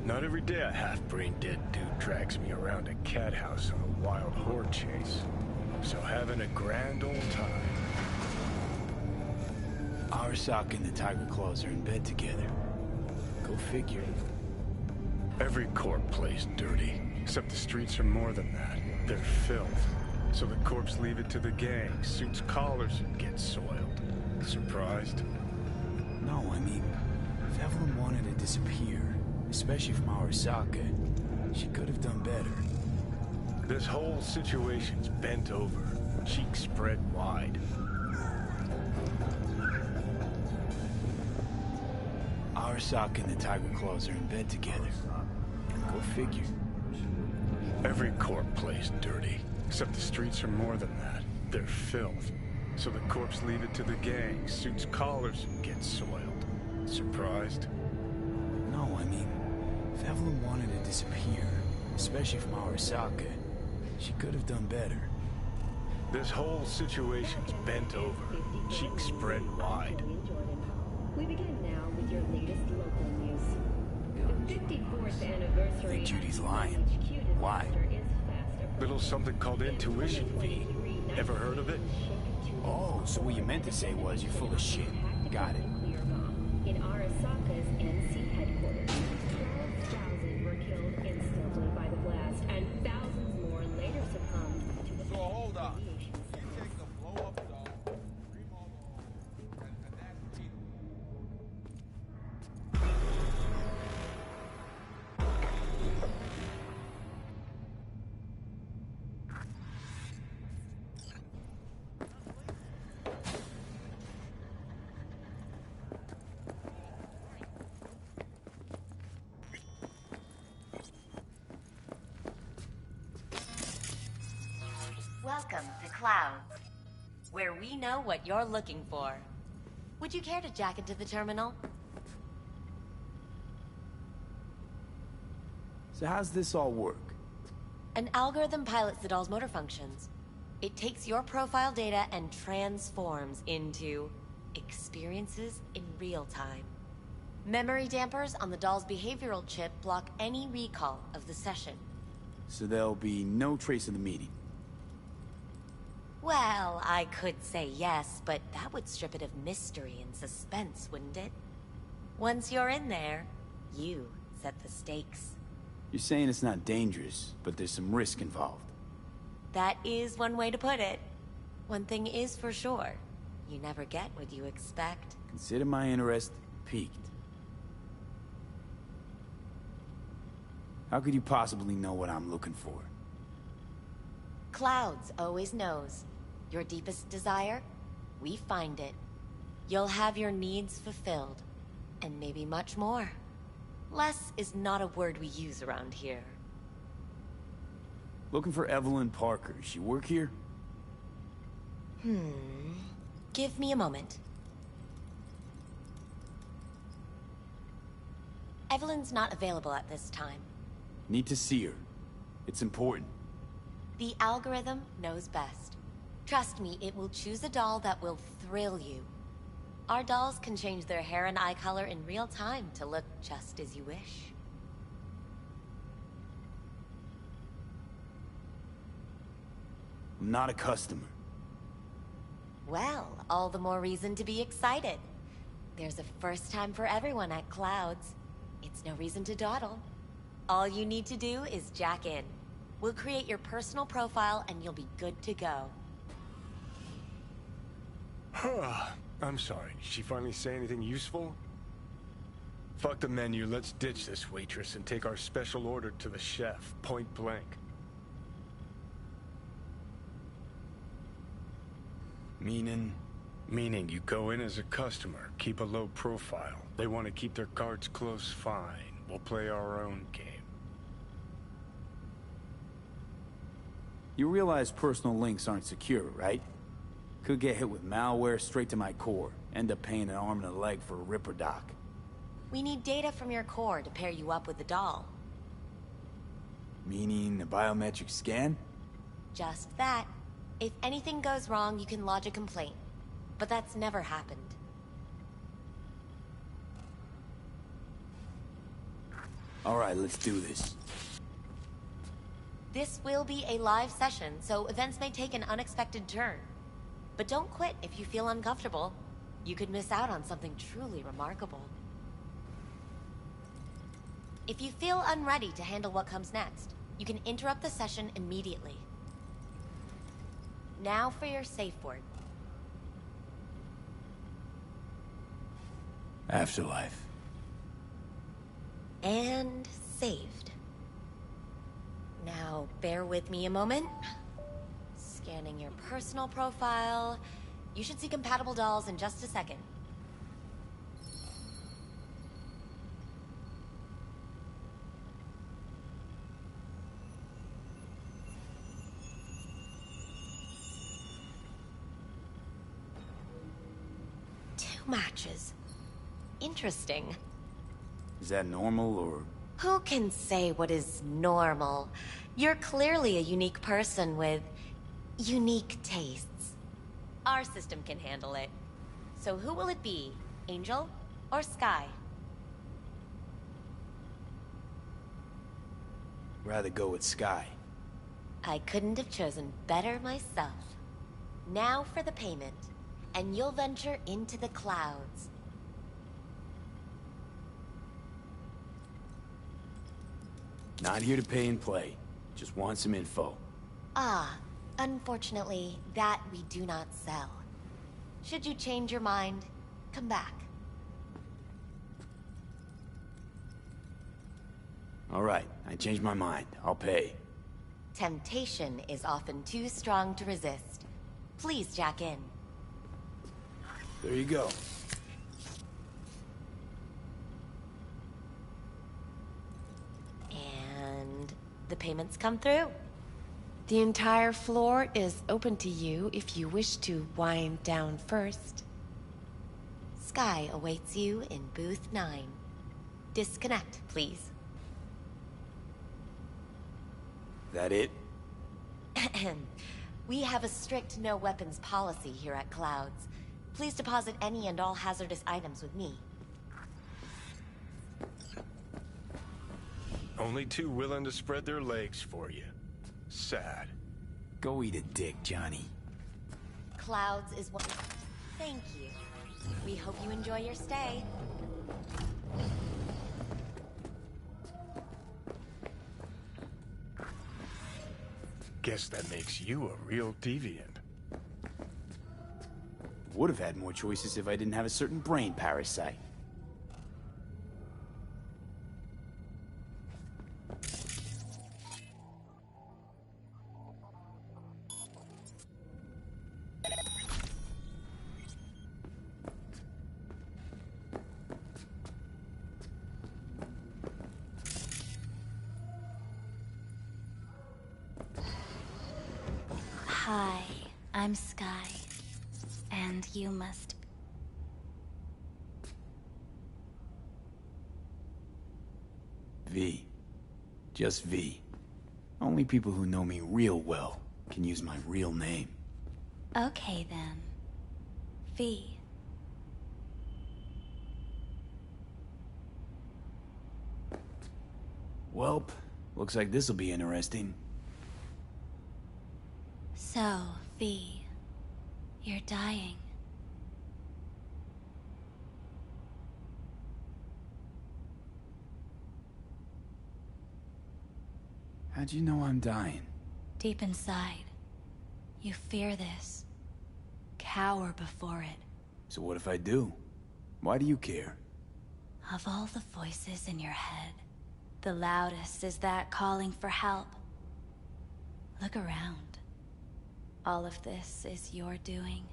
Not every day a half-brain dead dude drags me around a cat house on a wild horde chase. So having a grand old time. Arasaka and the Tiger Claws are in bed together. Go figure. Every corp plays dirty, except the streets are more than that. They're filth. So the corps leave it to the gang, suits collars and get soiled. Surprised? No, I mean, if Evelyn wanted to disappear, especially from Arasaka, she could have done better. This whole situation's bent over, cheeks spread wide. Arasaka and the Tiger Claws are in bed together. Go figure. Every corp plays dirty, except the streets are more than that. They're filth. So the corps leave it to the gang, suits collars and get soiled. Surprised? No, I mean, if Evelyn wanted to disappear, especially from Arasaka, she could have done better. This whole situation's bent over, cheeks spread wide. We begin now with your latest local news. The 54th anniversary. I think Judy's lying. Why? Little something called intuition, V. Ever heard of it? Oh, so what you meant to say was you're full of shit. Got it. In Arasaka's NC headquarters, 12,000 were killed instantly by the blast, and thousands more later succumbed to the... So hold on. You take the blow-up doll, remodel, and that's it. Welcome to Clouds, where we know what you're looking for. Would you care to jack into the terminal? So how's this all work? An algorithm pilots the doll's motor functions. It takes your profile data and transforms into experiences in real time. Memory dampers on the doll's behavioral chip block any recall of the session. So there'll be no trace of the meeting. Well, I could say yes, but that would strip it of mystery and suspense, wouldn't it? Once you're in there, you set the stakes. You're saying it's not dangerous, but there's some risk involved. That is one way to put it. One thing is for sure, you never get what you expect. Consider my interest piqued. How could you possibly know what I'm looking for? Clouds always knows. Your deepest desire, we find it. You'll have your needs fulfilled, and maybe much more. Less is not a word we use around here. Looking for Evelyn Parker. She work here? Give me a moment. Evelyn's not available at this time. Need to see her. It's important. The algorithm knows best. Trust me, it will choose a doll that will thrill you. Our dolls can change their hair and eye color in real time to look just as you wish. I'm not a customer. Well, all the more reason to be excited. There's a first time for everyone at Clouds. It's no reason to dawdle. All you need to do is jack in. We'll create your personal profile and you'll be good to go. I'm sorry, did she finally say anything useful? Fuck the menu, let's ditch this waitress and take our special order to the chef, point blank. Meaning? Meaning you go in as a customer, keep a low profile. They want to keep their cards close, fine. We'll play our own game. You realize personal links aren't secure, right? Could get hit with malware straight to my core. End up paying an arm and a leg for a Ripper doc. We need data from your core to pair you up with the doll. Meaning a biometric scan? Just that. If anything goes wrong, you can lodge a complaint. But that's never happened. All right, let's do this. This will be a live session, so events may take an unexpected turn. But don't quit if you feel uncomfortable. You could miss out on something truly remarkable. If you feel unready to handle what comes next, you can interrupt the session immediately. Now for your safe word. Afterlife. And saved. Now, bear with me a moment. Scanning your personal profile. You should see compatible dolls in just a second. Two matches. Interesting. Is that normal, or...? Who can say what is normal? You're clearly a unique person with unique tastes. Our system can handle it. So who will it be? Angel or Sky? Rather go with Sky. I couldn't have chosen better myself. Now for the payment, and you'll venture into the clouds. Not here to pay and play. Just want some info. Ah, unfortunately, that we do not sell. Should you change your mind, come back. All right, I changed my mind. I'll pay. Temptation is often too strong to resist. Please jack in. There you go. And the payments come through. The entire floor is open to you if you wish to wind down first. Sky awaits you in booth 9. Disconnect, please. That it? We have a strict no weapons policy here at Clouds. Please deposit any and all hazardous items with me. Only two willing to spread their legs for you. Sad. Go eat a dick, Johnny. Clouds is one. Thank you. We hope you enjoy your stay. Guess that makes you a real deviant. Would have had more choices if I didn't have a certain brain parasite. Hi, I'm Sky. And you must... V. Just V. Only people who know me real well can use my real name. Okay then. V. Welp, looks like this'll be interesting. So, V. You're dying. How'd you know I'm dying? Deep inside, you fear this. Cower before it. So what if I do? Why do you care? Of all the voices in your head, the loudest is that calling for help. Look around. All of this is your doing.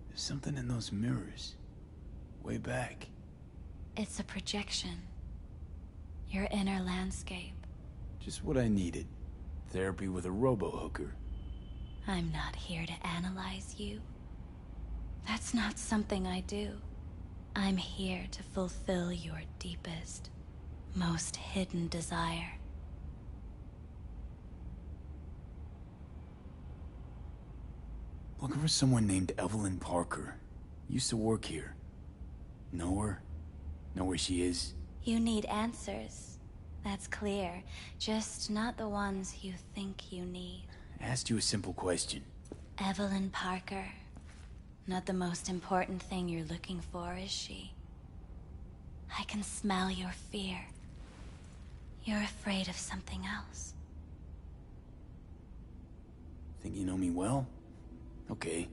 There's something in those mirrors. Way back. It's a projection. Your inner landscape. Just what I needed. Therapy with a robo-hooker. I'm not here to analyze you. That's not something I do. I'm here to fulfill your deepest, most hidden desire. Looking for someone named Evelyn Parker. Used to work here. Know her? Know where she is? You need answers. That's clear. Just not the ones you think you need. I asked you a simple question. Evelyn Parker. Not the most important thing you're looking for, is she? I can smell your fear. You're afraid of something else. Think you know me well? Okay.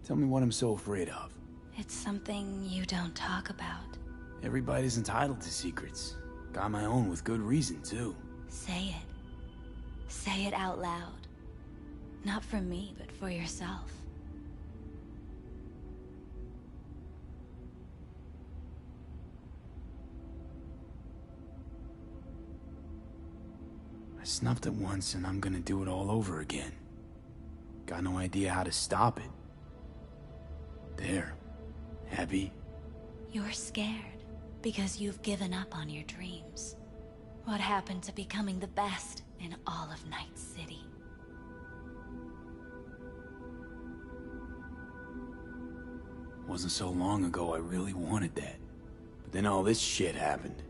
Tell me what I'm so afraid of. It's something you don't talk about. Everybody's entitled to secrets. Got my own with good reason, too. Say it. Say it out loud. Not for me, but for yourself. I snuffed it once and I'm gonna do it all over again. Got no idea how to stop it. There. Happy? You're scared because you've given up on your dreams. What happened to becoming the best in all of Night City? Wasn't so long ago I really wanted that. But then all this shit happened.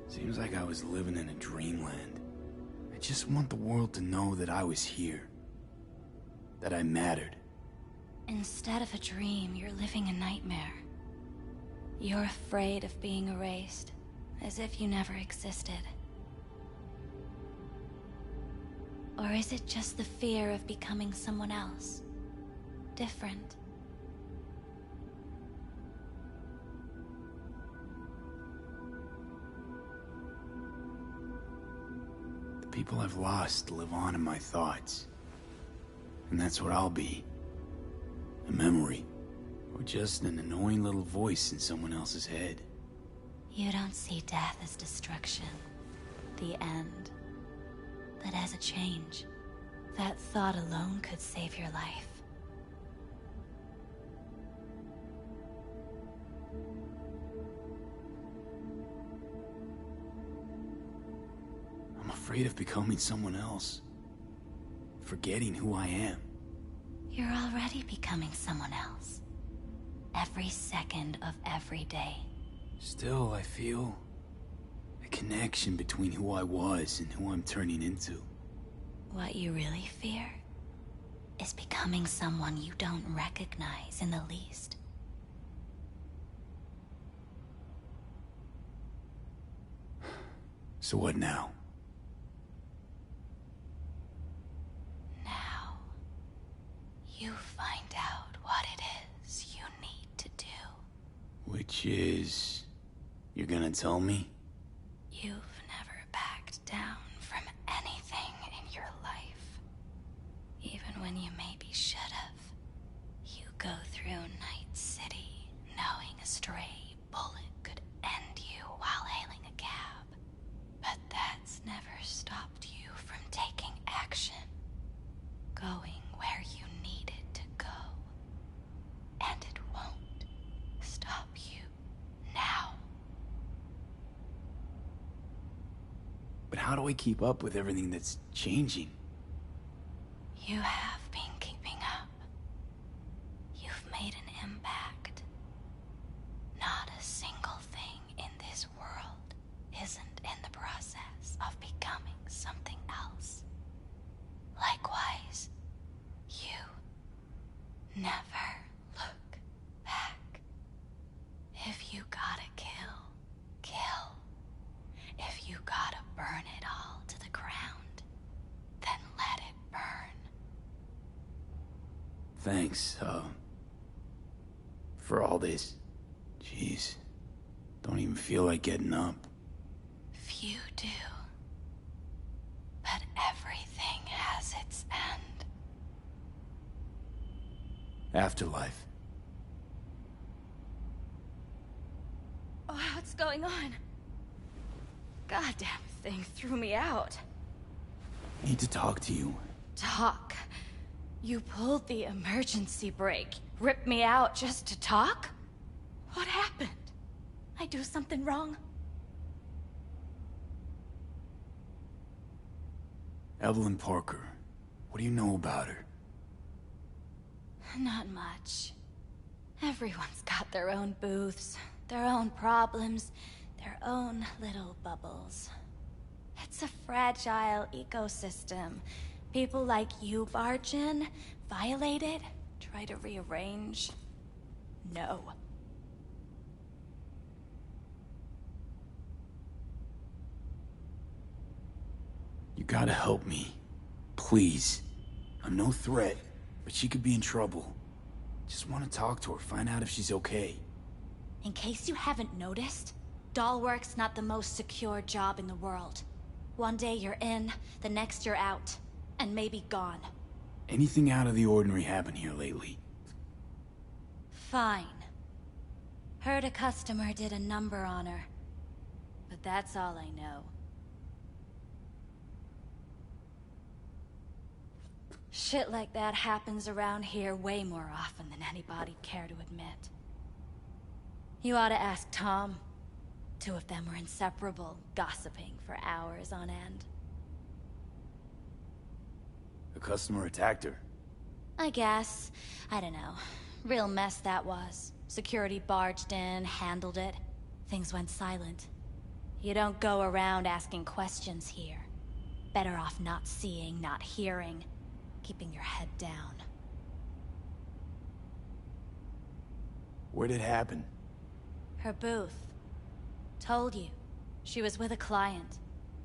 Seems like I was living in a dreamland. I just want the world to know that I was here. That I mattered. Instead of a dream, you're living a nightmare. You're afraid of being erased, as if you never existed. Or is it just the fear of becoming someone else? Different? The people I've lost live on in my thoughts. And that's what I'll be. A memory. Or just an annoying little voice in someone else's head. You don't see death as destruction, the end, but as a change. That thought alone could save your life. I'm afraid of becoming someone else. Forgetting who I am. You're already becoming someone else. Every second of every day. Still, I feel a connection between who I was and who I'm turning into. What you really fear is becoming someone you don't recognize in the least. So what now? Now, you find out what it is you need to do. Which is... You're gonna tell me? You've never backed down from anything in your life. Even when you maybe should have. You go through Night City knowing a stray bullet could end you while hailing a cab. But that's never stopped you from taking action. Going where you needed to go. And it won't stop you now. But how do I keep up with everything that's changing? You have been keeping up. You've made an impact. Not a single thing in this world isn't in the process of becoming something else. Likewise, you never look back. If you gotta kill, kill. If you gotta burn it all to the ground, then let it burn. Thanks, for all this. Jeez. Don't even feel like getting up. Few do. But everything has its end. Afterlife. Oh, what's going on? Goddamn thing threw me out. Need to talk to you. Talk? You pulled the emergency brake, ripped me out just to talk? What happened? I do something wrong? Evelyn Parker. What do you know about her? Not much. Everyone's got their own booths. their own problems, their own little bubbles. It's a fragile ecosystem. People like you barge in, violate it, try to rearrange. No. You gotta help me. Please. I'm no threat, but she could be in trouble. Just want to talk to her, find out if she's okay. In case you haven't noticed, doll work's not the most secure job in the world. One day you're in, the next you're out, and maybe gone. Anything out of the ordinary happen here lately? Fine. Heard a customer did a number on her. But that's all I know. Shit like that happens around here way more often than anybody'd care to admit. You ought to ask Tom. Two of them were inseparable, gossiping for hours on end. A customer attacked her. I guess. I don't know. Real mess that was. Security barged in, handled it. Things went silent. You don't go around asking questions here. Better off not seeing, not hearing. Keeping your head down. Where'd it happen? Her booth. Told you. She was with a client.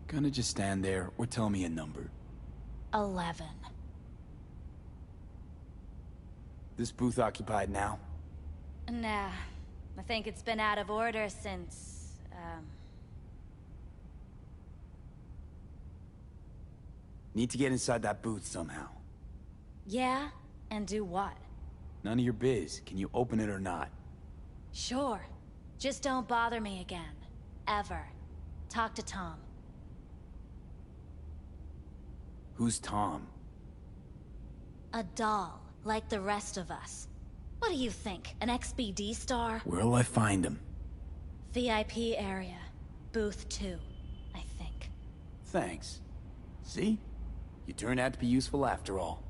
Gonna just stand there or tell me a number. 11. This booth occupied now? Nah. I think it's been out of order since... Need to get inside that booth somehow. Yeah? And do what? None of your biz. Can you open it or not? Sure. Just don't bother me again. Ever. Talk to Tom. Who's Tom? A doll, like the rest of us. What do you think, an XBD star? Where'll I find him? VIP area. Booth 2, I think. Thanks. See? You turned out to be useful after all.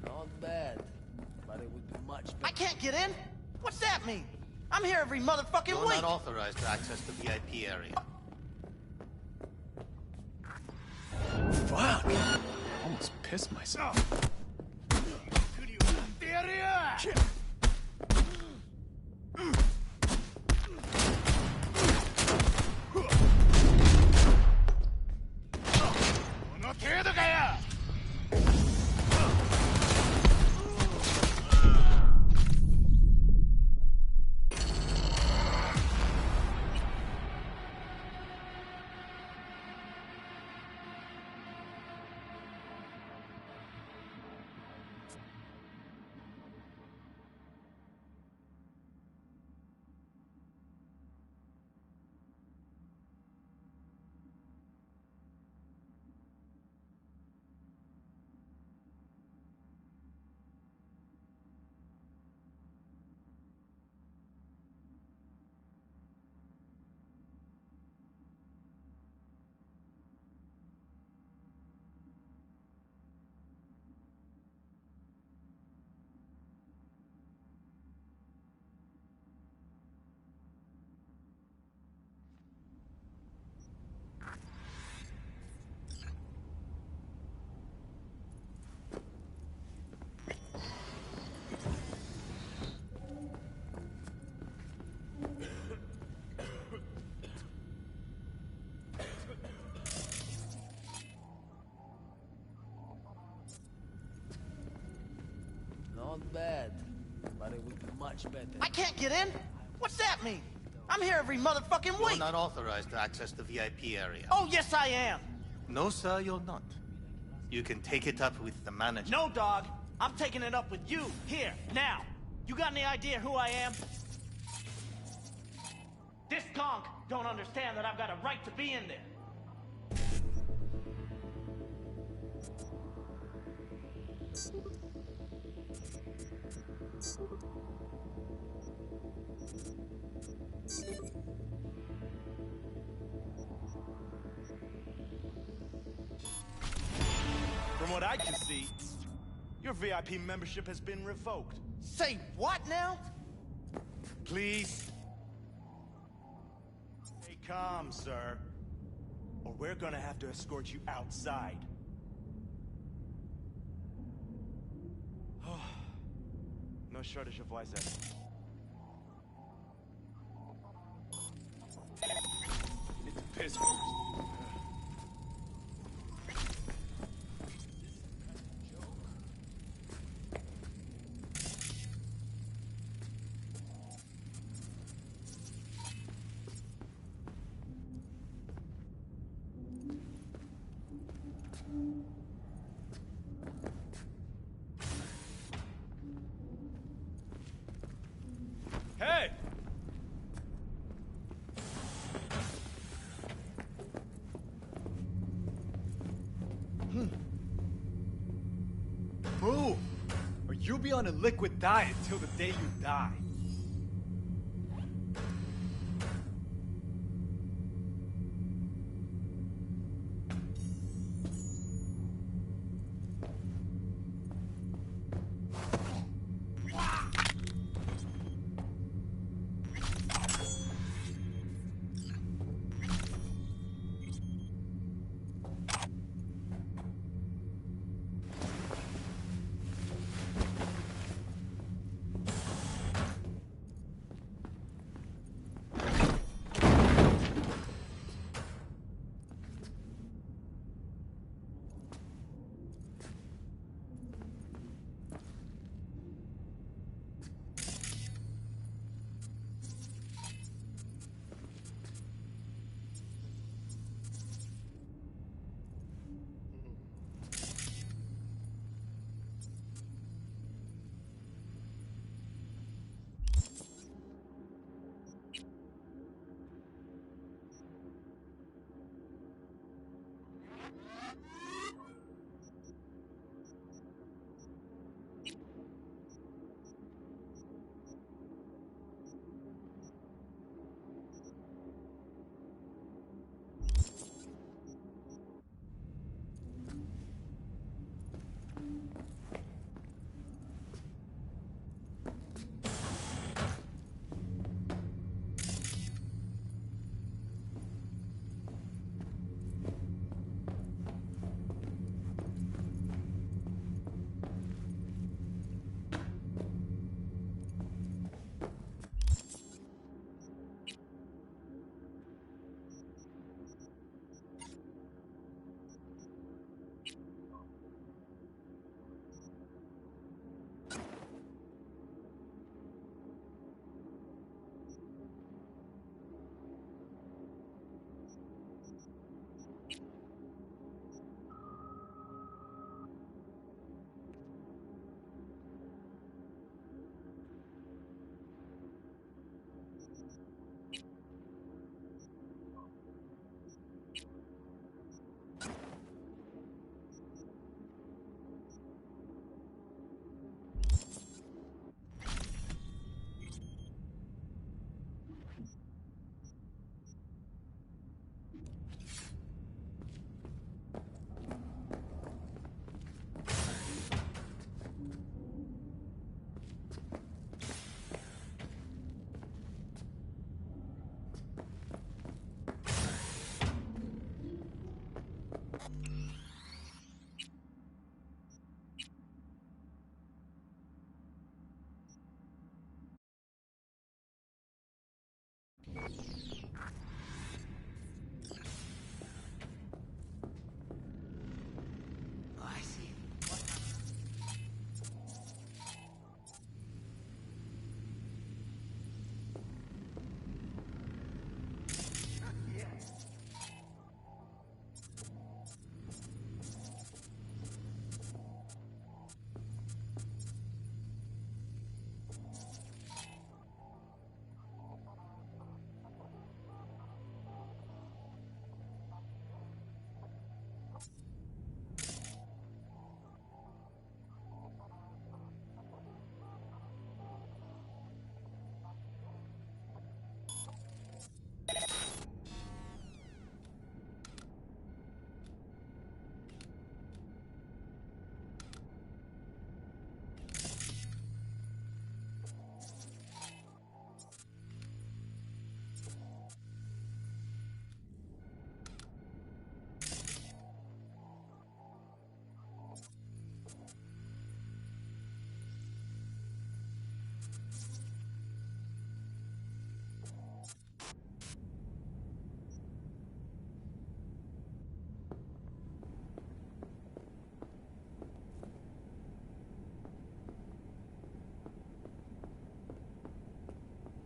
Not bad, but it would be much better. I can't get in? What's that mean? I'm here every motherfucking You're week! not authorized to access the VIP area. Fuck! Almost pissed myself. Not bad, but it would be much better. I can't get in? What's that mean? I'm here every motherfucking You're week! not authorized to access the VIP area. Oh, yes I am! No, sir, you're not. You can take it up with the manager. No, dog. I'm taking it up with you, here, now. You got any idea who I am? This conk don't understand that I've got a right to be in there. I can see, your VIP membership has been revoked. Say what now? Please. Stay calm, sir. Or we're gonna have to escort you outside. No shortage of wise ass. Need to piss first. Hey! Move! Or you'll be on a liquid diet till the day you die.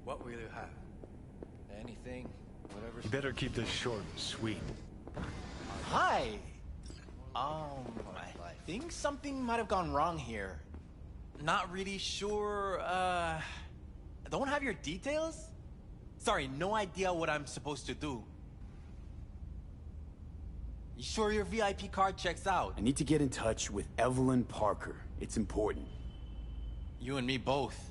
What will you have? Anything, whatever. You better keep this short and sweet. Hi. I think something might have gone wrong here. Not really sure, don't have your details? Sorry, no idea what I'm supposed to do. You sure your VIP card checks out? I need to get in touch with Evelyn Parker. It's important. You and me both.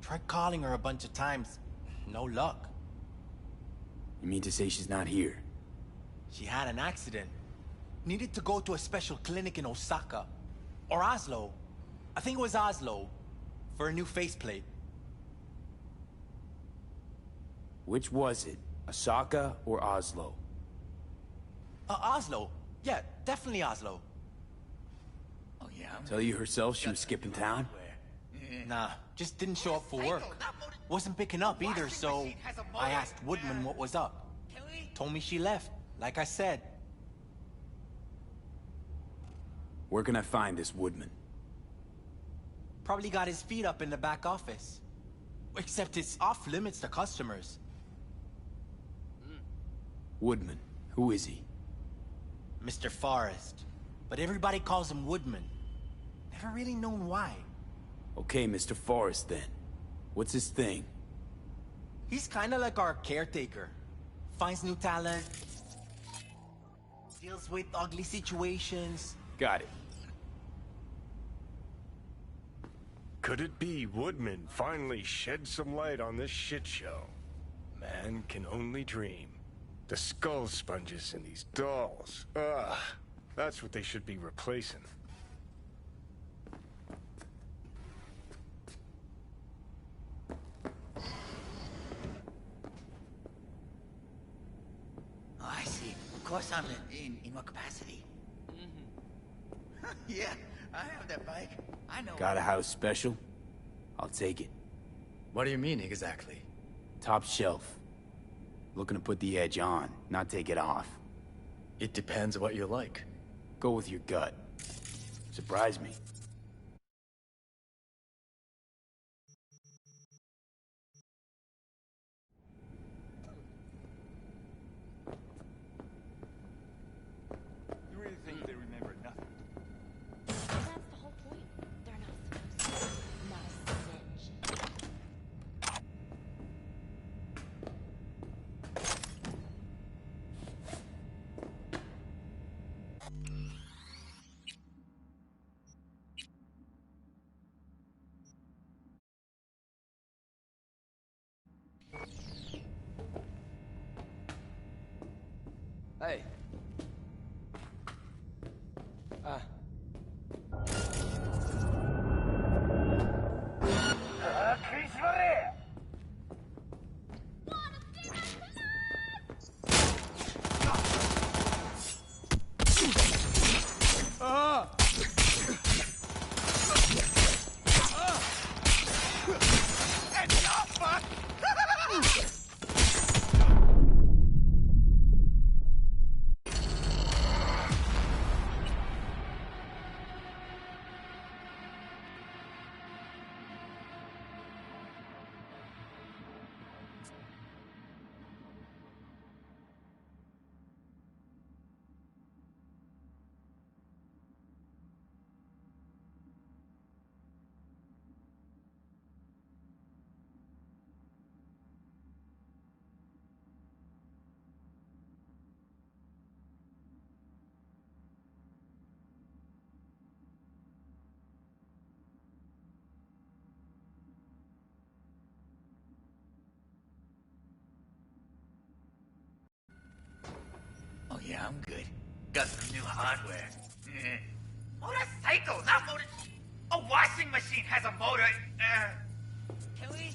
Tried calling her a bunch of times. No luck. You mean to say she's not here? She had an accident. Needed to go to a special clinic in Osaka. Or Oslo. I think it was Oslo. For a new faceplate. Which was it? Osaka or Oslo? Oslo. Yeah, definitely Oslo. Oh yeah. Tell you herself she was skipping town? Nah, just didn't show up for work. Wasn't picking up either, so I asked Woodman what was up. Told me she left, like I said. Where can I find this Woodman? Probably got his feet up in the back office. Except it's off limits to customers. Woodman. Who is he? Mr. Forrest. But everybody calls him Woodman. Never really known why. Okay, Mr. Forrest then. What's his thing? He's kinda like our caretaker. Finds new talent. Deals with ugly situations. Got it. Could it be Woodman finally shed some light on this shit show? Man can only dream. The skull sponges in these dolls. Ugh. That's what they should be replacing. Oh, I see. Of course I'm in what capacity? Yeah, I have that bike. I know. Got a house special? I'll take it. What do you mean exactly? Top shelf. Looking to put the edge on, not take it off. It depends what you like. Go with your gut. Surprise me. You really think they remember nothing? That's the whole point. They're not supposed to. Not a snitch. Hey. Oh yeah, I'm good. Got some new hardware. Motorcycle, not motor. A washing machine has a motor. Can we?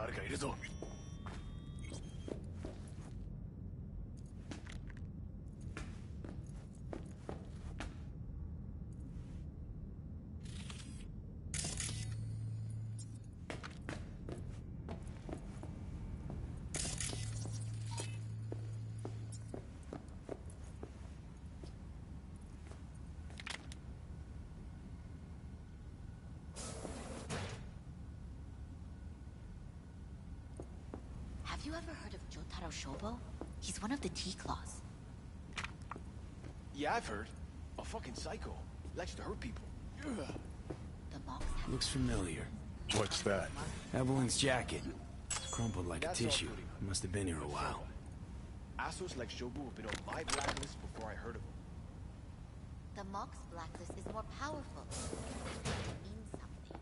誰かいるぞ。Have you ever heard of Jotaro Shobo? He's one of the T-Claws. Yeah, I've heard. A fucking psycho. Likes to hurt people. The monks have... Looks familiar. What's that? Evelyn's jacket. It's crumpled like That's a all tissue. pretty. Must have been here a while. Assholes like Shobu have been on my blacklist before I heard of him. The monk's blacklist is more powerful. It means something.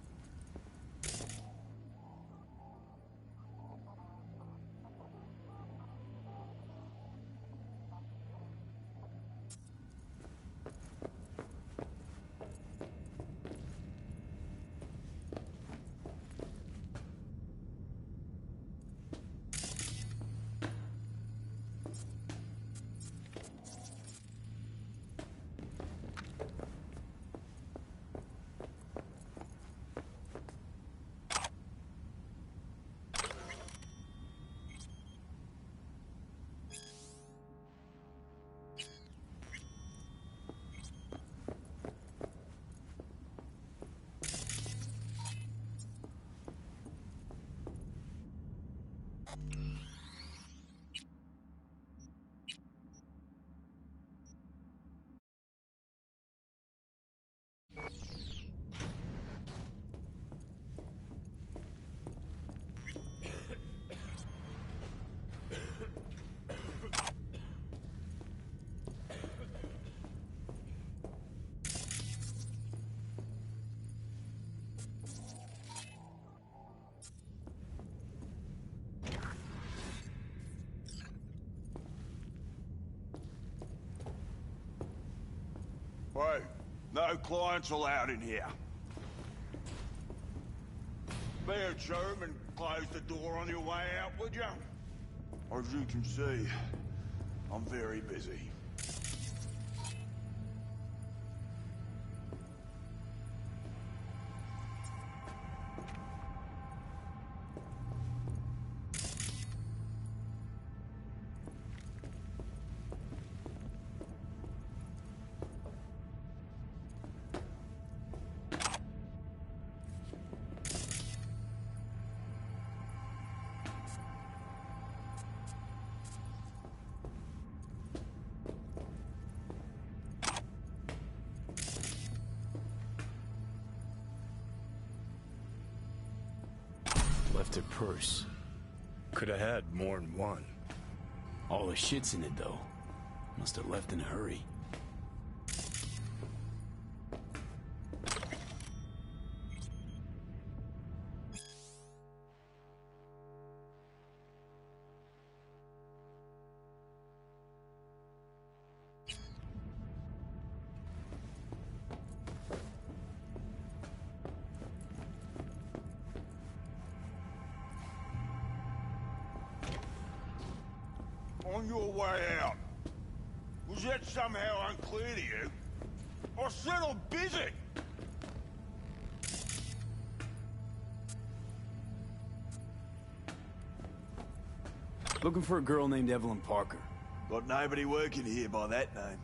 Wait, no clients allowed in here. Be a chum and close the door on your way out, would you? As you can see, I'm very busy. Left her purse. Could have had more than one. All the shit's in it, though. Must have left in a hurry. On your way out, was that somehow unclear to you? I said I'm busy! Looking for a girl named Evelyn Parker. Got nobody working here by that name.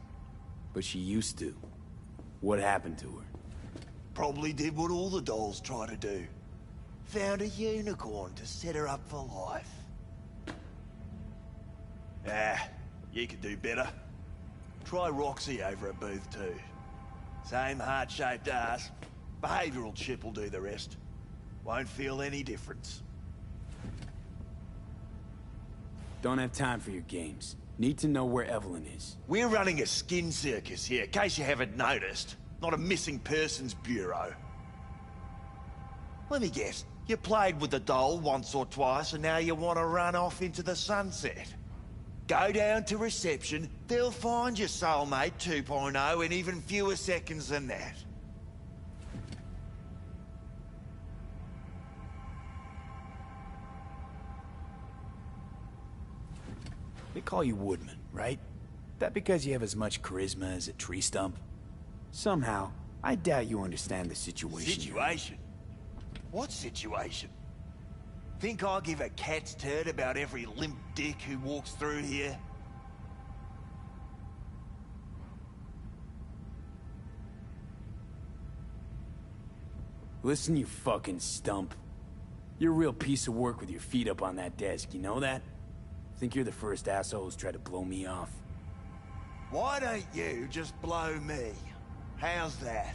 But she used to. What happened to her? Probably did what all the dolls try to do. Found a unicorn to set her up for life. Ah, you could do better. Try Roxy over at Booth 2. Same heart-shaped ass. Behavioural chip will do the rest. Won't feel any difference. Don't have time for your games. Need to know where Evelyn is. We're running a skin circus here, in case you haven't noticed. Not a missing persons bureau. Let me guess. You played with the doll once or twice and now you want to run off into the sunset. Go down to reception, they'll find your soulmate 2.0 in even fewer seconds than that. They call you Woodman, right? That because you have as much charisma as a tree stump? Somehow, I doubt you understand the situation. Situation? What situation? Think I give a cat's turd about every limp dick who walks through here? Listen, you fucking stump. You're a real piece of work with your feet up on that desk, you know that? Think you're the first asshole who's tried to blow me off. Why don't you just blow me? How's that?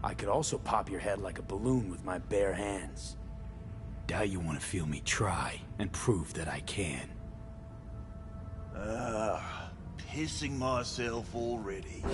I could also pop your head like a balloon with my bare hands. Doubt you want to feel me try and prove that I can. Pissing myself already.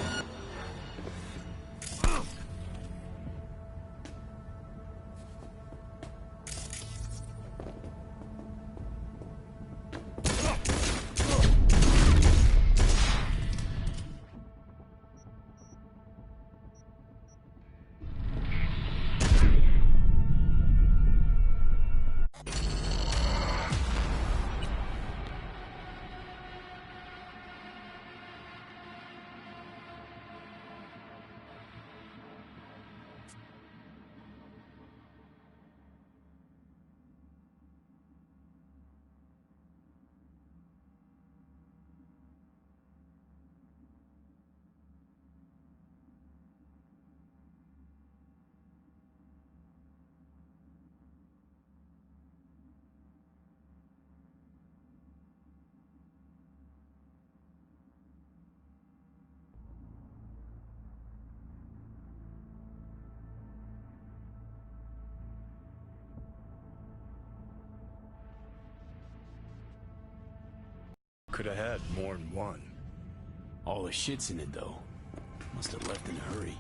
Could have had more than one. All the shit's in it, though. Must have left in a hurry.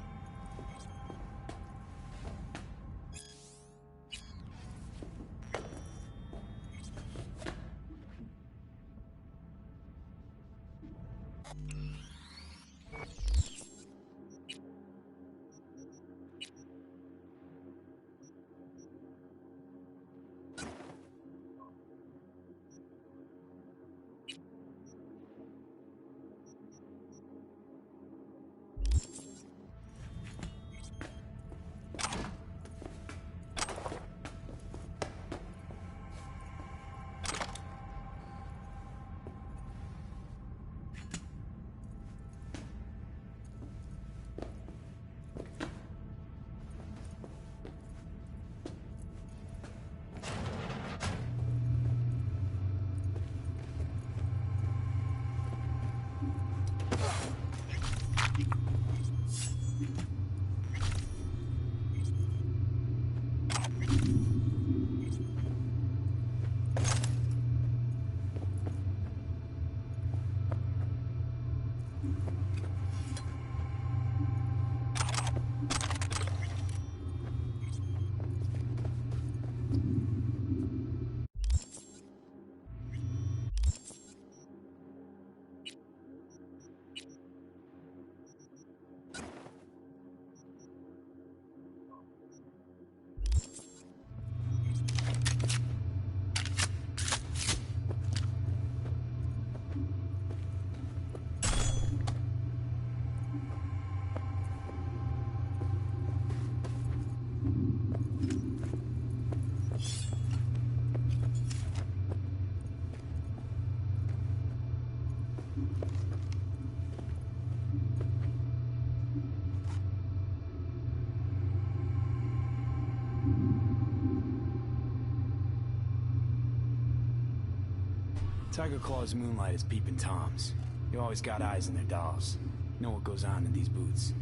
Tiger Claw's moonlight is peeping Toms. You always got eyes on their dolls. Know what goes on in these booths.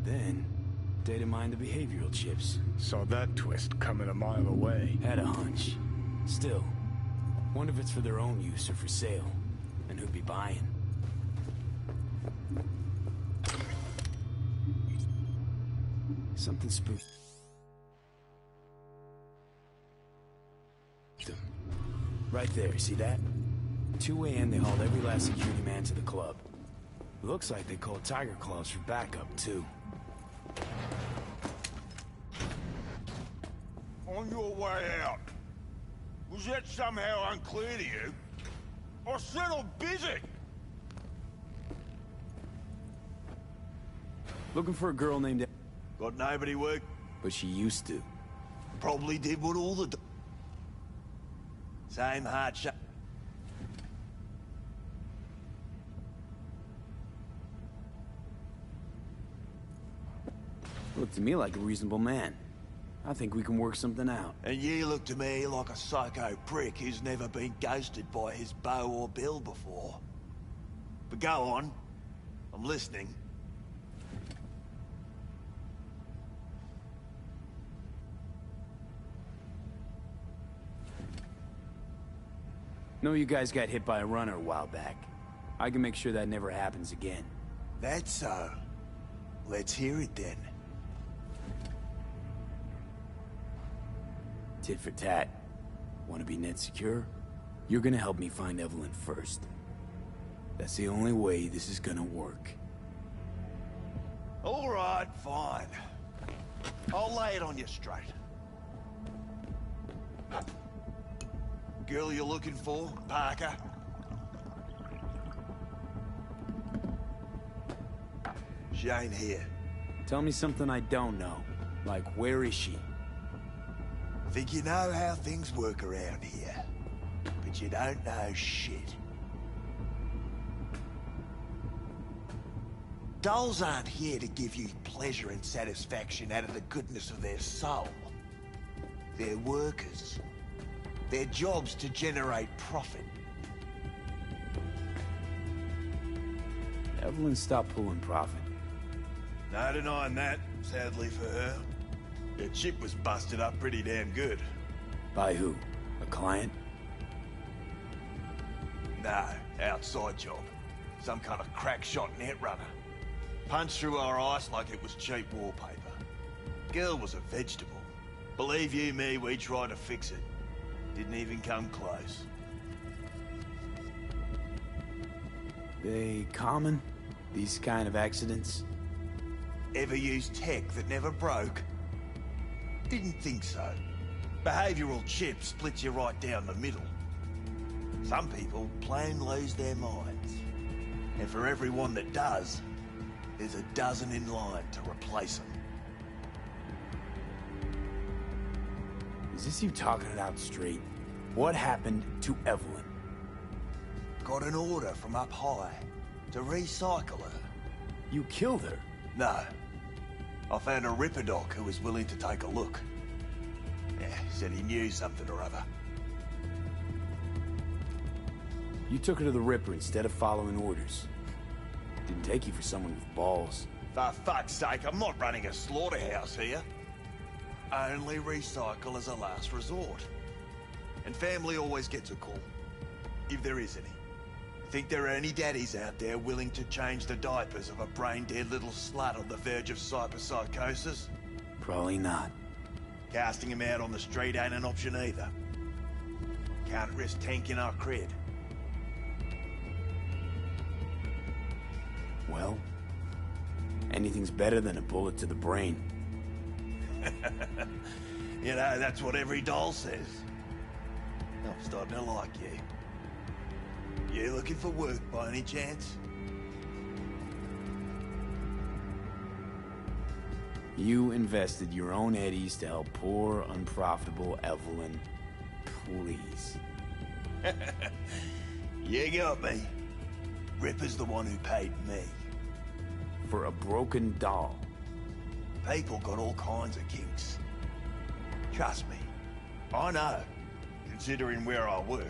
Then, data mine the behavioral chips. Saw that twist coming a mile away. Had a hunch. Still, wonder if it's for their own use or for sale. And who'd be buying. Something spooky. Right there, see that? 2 a.m. they hauled every last security man to the club. Looks like they called Tiger Claws for backup, too. On your way out, was that somehow unclear to you? I said I'm busy! Looking for a girl named... Got nobody work? But she used to. Probably did what all the... Same hard shot. Looked to me like a reasonable man. I think we can work something out. And you look to me like a psycho prick who's never been ghosted by his beau or bill before. But go on. I'm listening. Know you guys got hit by a runner a while back. I can make sure that never happens again. That's so. Let's hear it then. Tit for tat. Want to be net secure? You're gonna help me find Evelyn first. That's the only way this is gonna work. All right, fine. I'll lay it on you straight. Girl you're looking for, Parker? She ain't here. Tell me something I don't know. Like, where is she? Think you know how things work around here. But you don't know shit. Dolls aren't here to give you pleasure and satisfaction out of the goodness of their soul. They're workers. Their job's to generate profit. Evelyn stopped pulling profit. No denying that, sadly for her. Their chip was busted up pretty damn good. By who? A client? No, outside job. Some kind of crack shot net runner. Punched through our ice like it was cheap wallpaper. Girl was a vegetable. Believe you me, we tried to fix it. Didn't even come close. They common? These kind of accidents? Ever used tech that never broke? Didn't think so. Behavioral chip splits you right down the middle. Some people plain lose their minds. And for everyone that does, there's a dozen in line to replace them. Is this you talking it out straight? What happened to Evelyn? Got an order from up high to recycle her. You killed her? No. I found a Ripper doc who was willing to take a look. Yeah, said he knew something or other. You took her to the Ripper instead of following orders. Didn't take you for someone with balls. For fuck's sake, I'm not running a slaughterhouse here. Only recycle as a last resort. And family always gets a call. If there is any. Think there are any daddies out there willing to change the diapers of a brain-dead little slut on the verge of cyberpsychosis? Probably not. Casting him out on the street ain't an option either. Can't risk tanking our cred. Well, anything's better than a bullet to the brain. You know, that's what every doll says. I'm starting to like you. You looking for work by any chance? You invested your own eddies to help poor, unprofitable Evelyn. Please. You got me. Ripper's the one who paid me. For a broken doll. People got all kinds of kinks. Trust me. I know, considering where I work.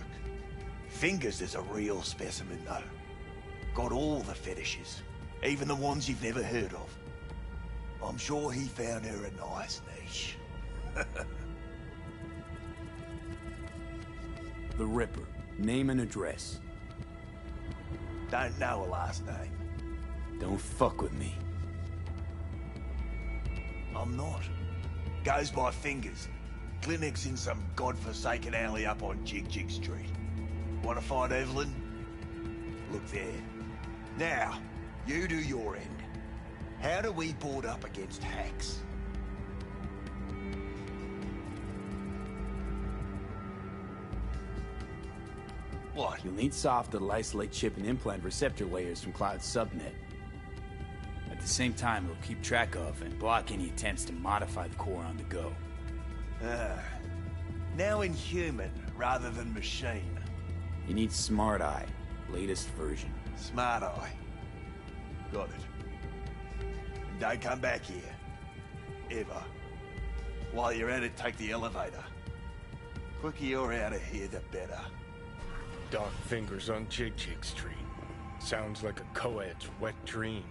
Fingers is a real specimen, though. Got all the fetishes, even the ones you've never heard of. I'm sure he found her a nice niche. The Ripper. Name and address. Don't know a last name. Don't fuck with me. I'm not. Goes by Fingers. Clinic's in some godforsaken alley up on Jig Jig Street. Want to find Evelyn? Look there. Now, you do your end. How do we board up against hacks? What? You'll need soft that'll isolate chip and implant receptor layers from Cloud's subnet. At the same time, it'll keep track of and block any attempts to modify the core on the go. Now in human rather than machine. You need Smart Eye, latest version. Smart Eye. Got it. And don't come back here. Ever. While you're at it, take the elevator. Quicker you're out of here, the better. Dark fingers on Jig Jig Street. Sounds like a co-ed's wet dream.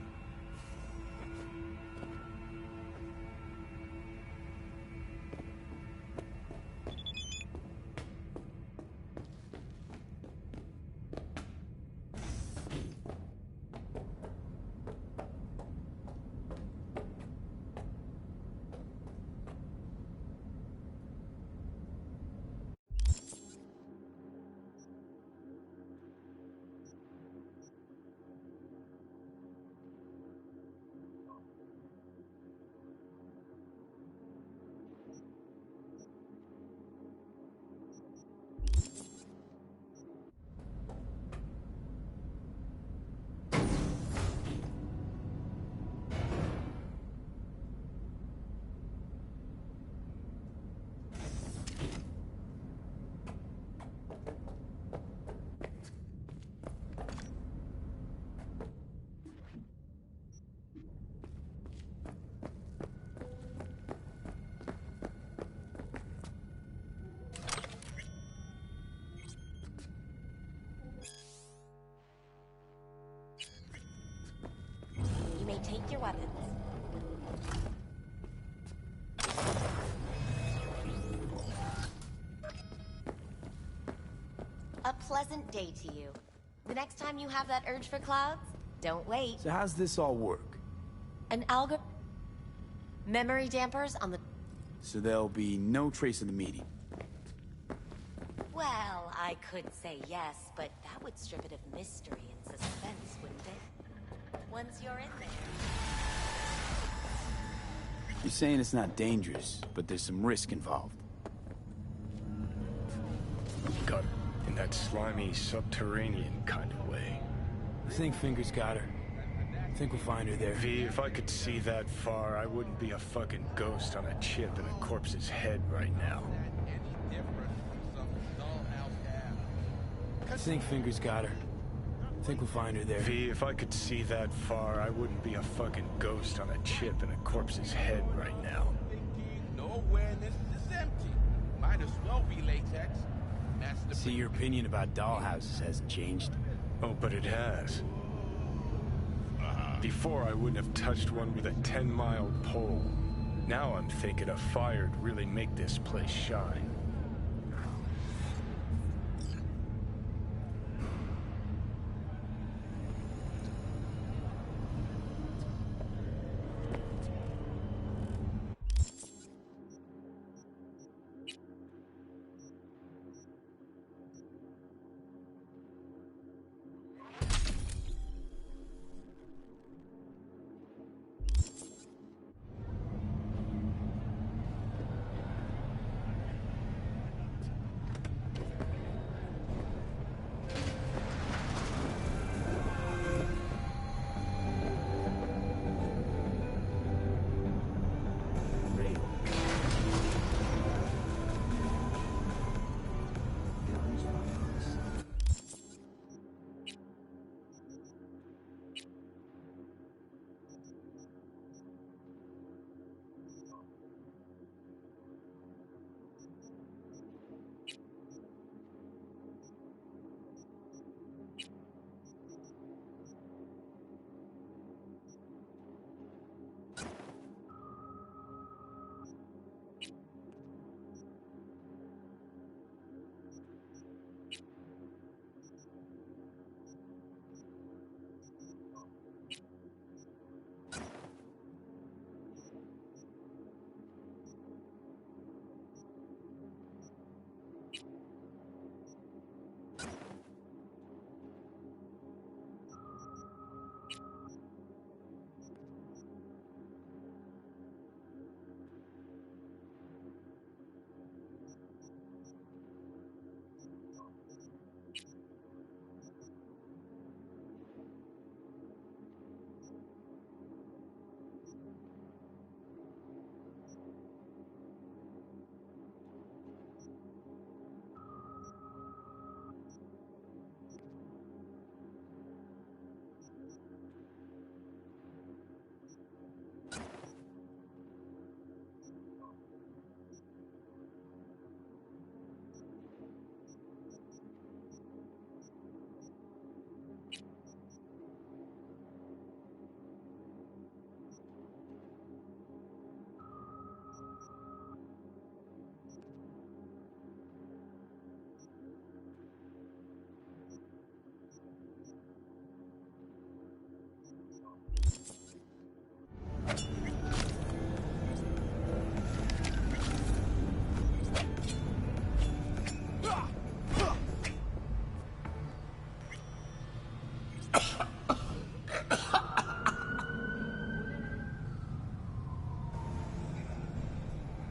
You may take your weapons. A pleasant day to you. The next time you have that urge for clouds, don't wait. So how's this all work? An algo... Memory dampers on the... So there'll be no trace of the meeting. Well, I could say yes, but that would strip it of mystery and suspense, wouldn't it? Once you're in there... You're saying it's not dangerous, but there's some risk involved. Got her. In that slimy, subterranean kind of way. I think Fingers got her. I think we'll find her there. V, if I could see that far, I wouldn't be a fucking ghost on a chip in a corpse's head right now. I think Fingers got her. I think we'll find her there. V, if I could see that far, I wouldn't be a fucking ghost on a chip in a corpse's head right now. No awareness is empty. Might as well be latex. See, your opinion about dollhouses hasn't changed. Oh, but it has. Before, I wouldn't have touched one with a 10-mile pole. Now I'm thinking a fire'd really make this place shine.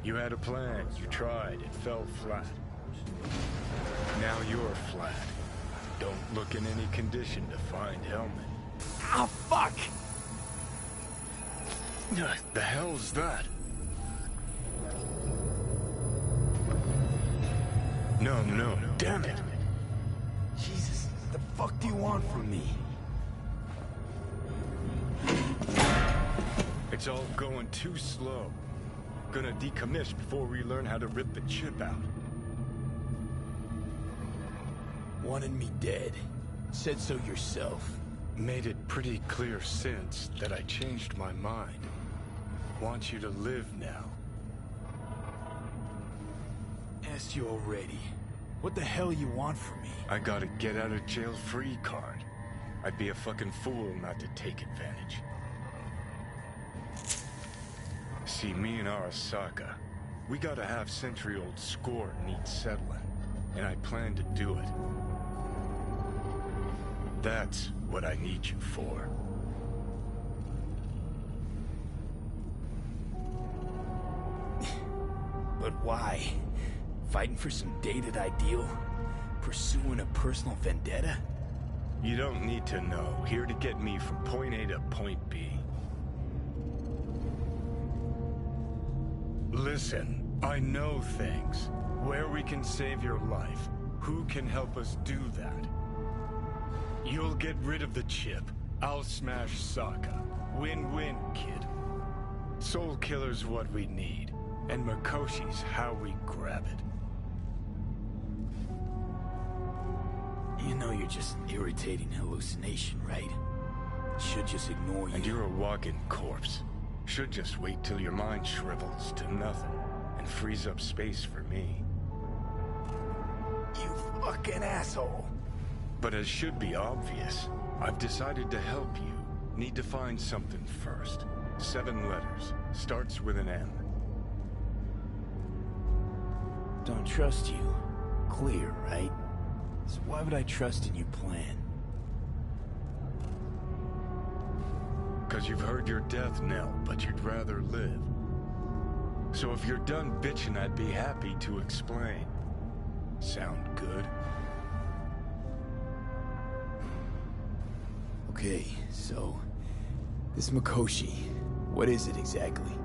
You had a plan, you tried, it fell flat. Now you're flat. Don't look in any condition to find Helmet. Ah, fuck! The hell's that? No, damn it. Jesus, what the fuck do you want from me? It's all going too slow. Gonna decommission before we learn how to rip the chip out. Wanted me dead. Said so yourself. Made it pretty clear since that I changed my mind. Want you to live now. Asked you already. What the hell you want from me? I got a get out of jail free card. I'd be a fucking fool not to take advantage. See, me and Arasaka, we got a half-century-old score needs settling, and I plan to do it. That's what I need you for. But why? Fighting for some dated ideal? Pursuing a personal vendetta? You don't need to know. Here to get me from point A to point B. Listen, I know things. Where we can save your life. Who can help us do that? You'll get rid of the chip. I'll smash Sokka. Win-win, kid. Soul Killer's what we need. And Mikoshi's how we grab it. You know you're just an irritating hallucination, right? Should just ignore you. And you're a walking corpse. Should just wait till your mind shrivels to nothing and frees up space for me. You fucking asshole. But as should be obvious, I've decided to help you. Need to find something first. 7 letters. Starts with an M. Don't trust you. Clear, right? So why would I trust in your plan? 'Cause you've heard your death knell, but you'd rather live. So if you're done bitching, I'd be happy to explain. Sound good? Okay, so... this Mikoshi, what is it exactly?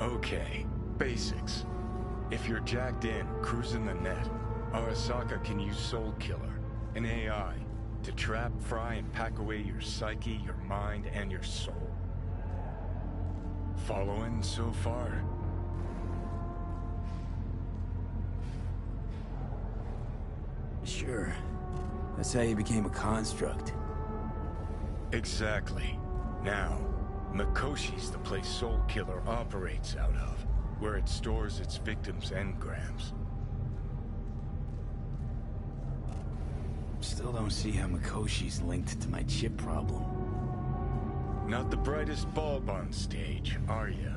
Okay, basics. If you're jacked in, cruising the net, Arasaka can use Soul Killer, an AI, to trap, fry, and pack away your psyche, your mind, and your soul. Following so far? Sure. That's how you became a construct. Exactly. Now, Mikoshi's the place Soul Killer operates out of, where it stores its victims' engrams. Still don't see how Mikoshi's linked to my chip problem. Not the brightest bulb on stage, are ya?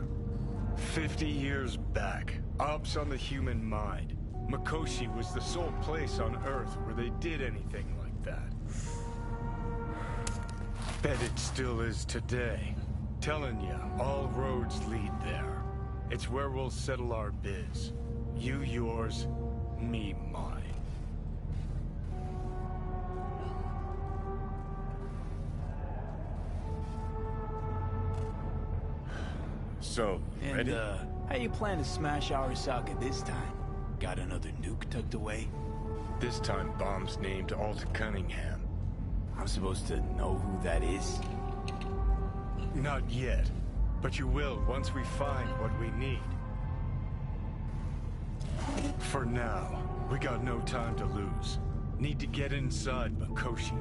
50 years back, ops on the human mind. Mikoshi was the sole place on Earth where they did anything like that. Bet it still is today. Telling ya, all roads lead there. It's where we'll settle our biz. You yours, me mine. So, ready? And, how you plan to smash Arasaka this time? Got another nuke tucked away? This time, bomb's named Alta Cunningham. I'm supposed to know who that is? Not yet, but you will once we find what we need. For now, we got no time to lose. Need to get inside Mikoshi.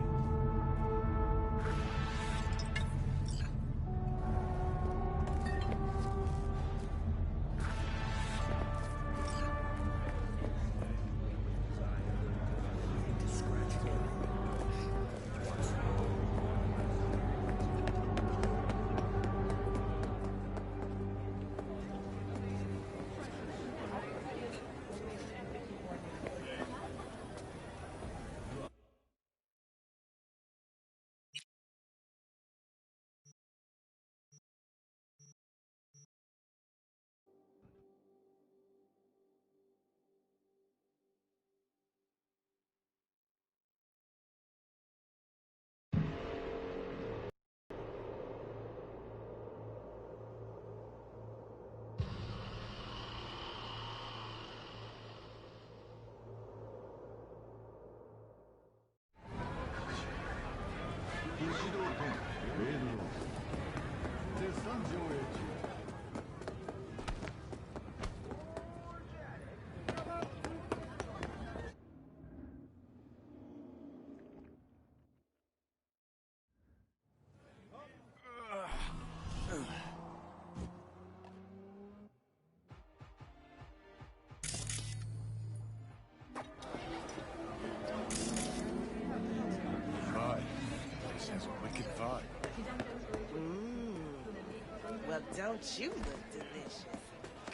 Well, don't you look delicious?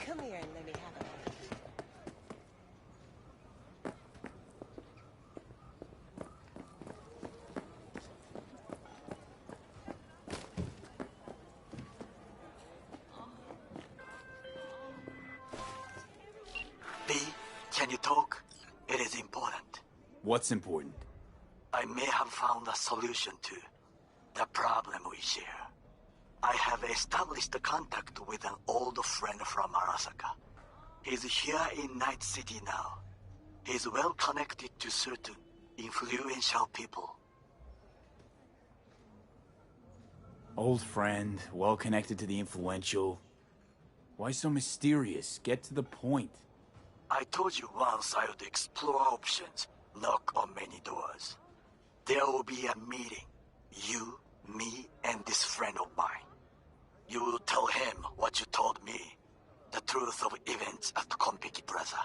Come here and let me have a look. B, can you talk? It is important. What's important? I may have found a solution to the problem we share. I have established a contact with an old friend from Arasaka. He's here in Night City now. He's well connected to certain influential people. Old friend, well connected to the influential. Why so mysterious? Get to the point. I told you once I would explore options, knock on many doors. There will be a meeting. You, me, and this friend of mine. You will tell him what you told me. The truth of events at Konpeki Plaza.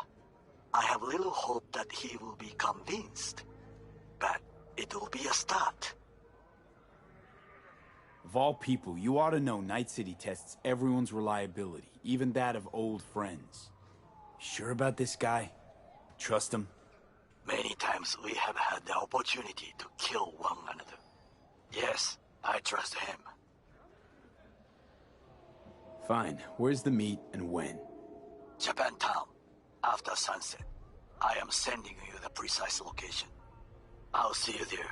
I have little hope that he will be convinced. But it will be a start. Of all people, you ought to know Night City tests everyone's reliability, even that of old friends. Sure about this guy? Trust him? Many times we have had the opportunity to kill one another. Yes, I trust him. Fine. Where's the meet and when? Japantown. After sunset. I am sending you the precise location. I'll see you there.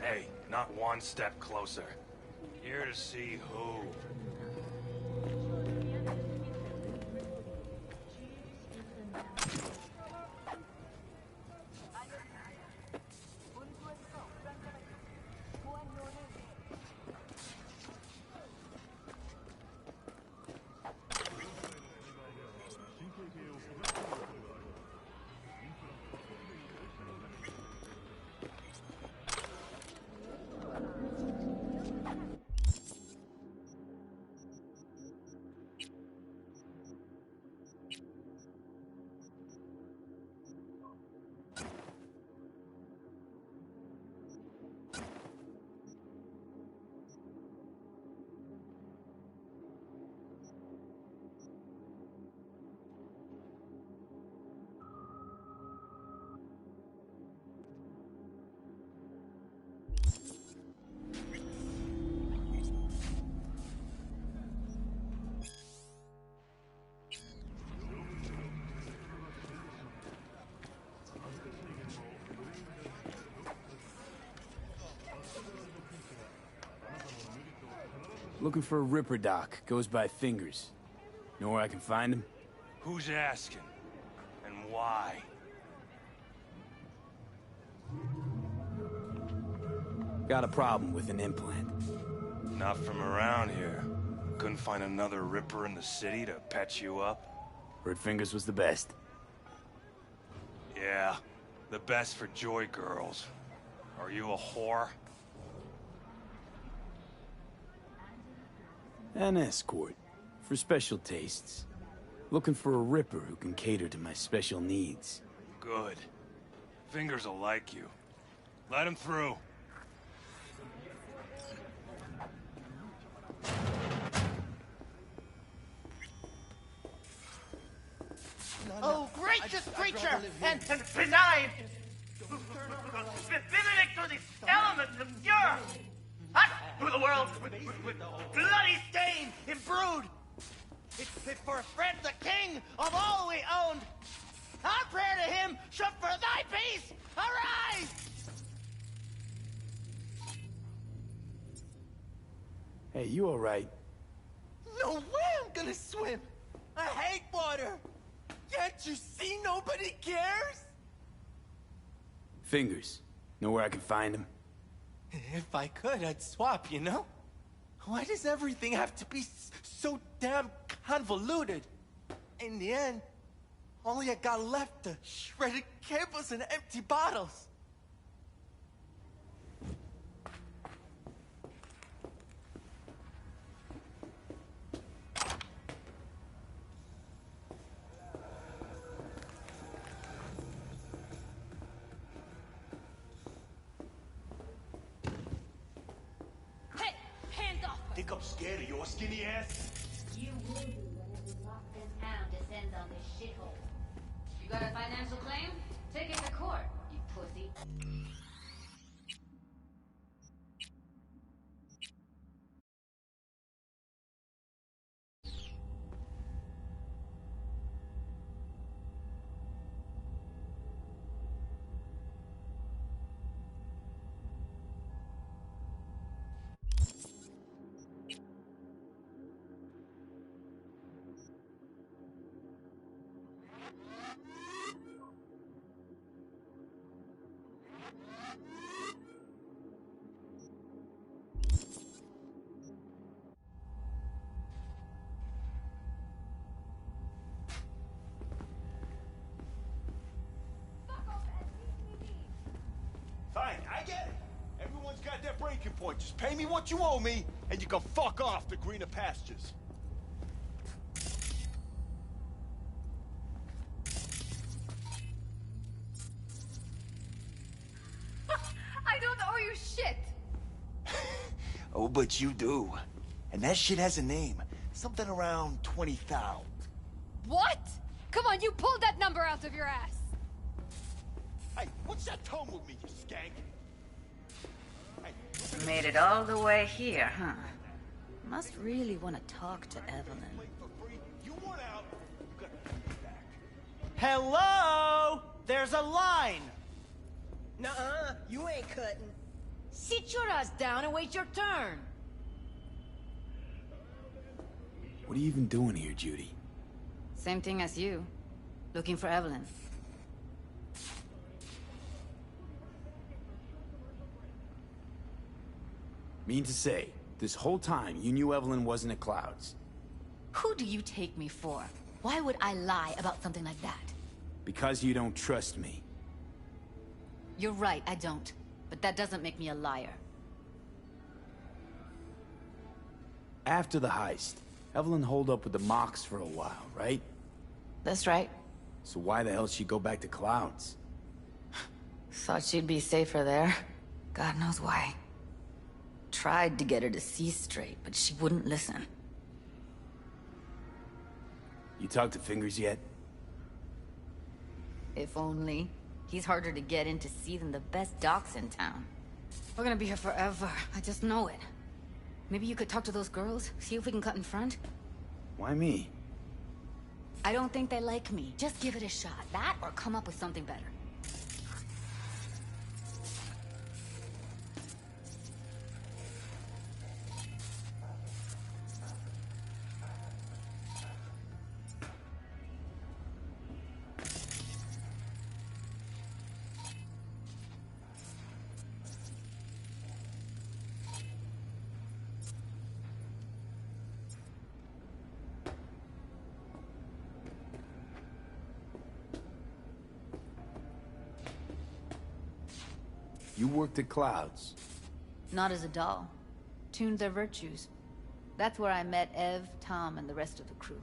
Hey, not one step closer. Here to see who? Looking for a Ripper Doc. Goes by Fingers. Know where I can find him? Who's asking? And why? Got a problem with an implant. Not from around here. Couldn't find another Ripper in the city to patch you up? Heard Fingers was the best. Yeah, the best for Joy girls. Are you a whore? An escort. For special tastes. Looking for a Ripper who can cater to my special needs. Good. Fingers will like you. Let him through. Oh, gracious creature! And benign! Bibbiting through these elements of pure! Hot through the world with bloody stain imbrued! It's fit for a friend, the king of all we owned! Our prayer to him should for thy peace arise! Hey, you alright? No way I'm gonna swim! I hate water! Can't you see nobody cares? Fingers. Know where I can find him? If I could, I'd swap, you know? Why does everything have to be so damn convoluted? In the end, all I got left are shredded cables and empty bottles. Think I'm scared of your skinny ass? You will be when the reluctant hound descends on this shithole. You got a financial claim? Take it to court, you pussy. Fine, I get it. Everyone's got their breaking point. Just pay me what you owe me, and you can fuck off to greener pastures. I don't owe you shit! Oh, but you do. And that shit has a name. Something around 20,000. What? Come on, you pulled that number out of your ass! Hey, what's that tone with me, you skank? Hey, Made it all the way here, huh? Must really want to talk to Evelyn. you want out, you gotta pay me back. Hello? There's a line! Nuh-uh, you ain't cutting. Sit your ass down and wait your turn. What are you even doing here, Judy? Same thing as you. Looking for Evelyn. Mean to say, this whole time you knew Evelyn wasn't at Clouds. Who do you take me for? Why would I lie about something like that? Because you don't trust me. You're right, I don't. But that doesn't make me a liar. After the heist, Evelyn holed up with the Mox for a while, right? That's right. So why the hell did she go back to Clouds? Thought she'd be safer there. God knows why. Tried to get her to see straight, but she wouldn't listen. You talked to Fingers yet? If only. He's harder to get in to see than the best docs in town. We're gonna be here forever. I just know it. Maybe you could talk to those girls, see if we can cut in front? Why me? I don't think they like me. Just give it a shot. That or come up with something better. You worked at Clouds. Not as a doll. Tuned their virtues. That's where I met Ev, Tom, and the rest of the crew.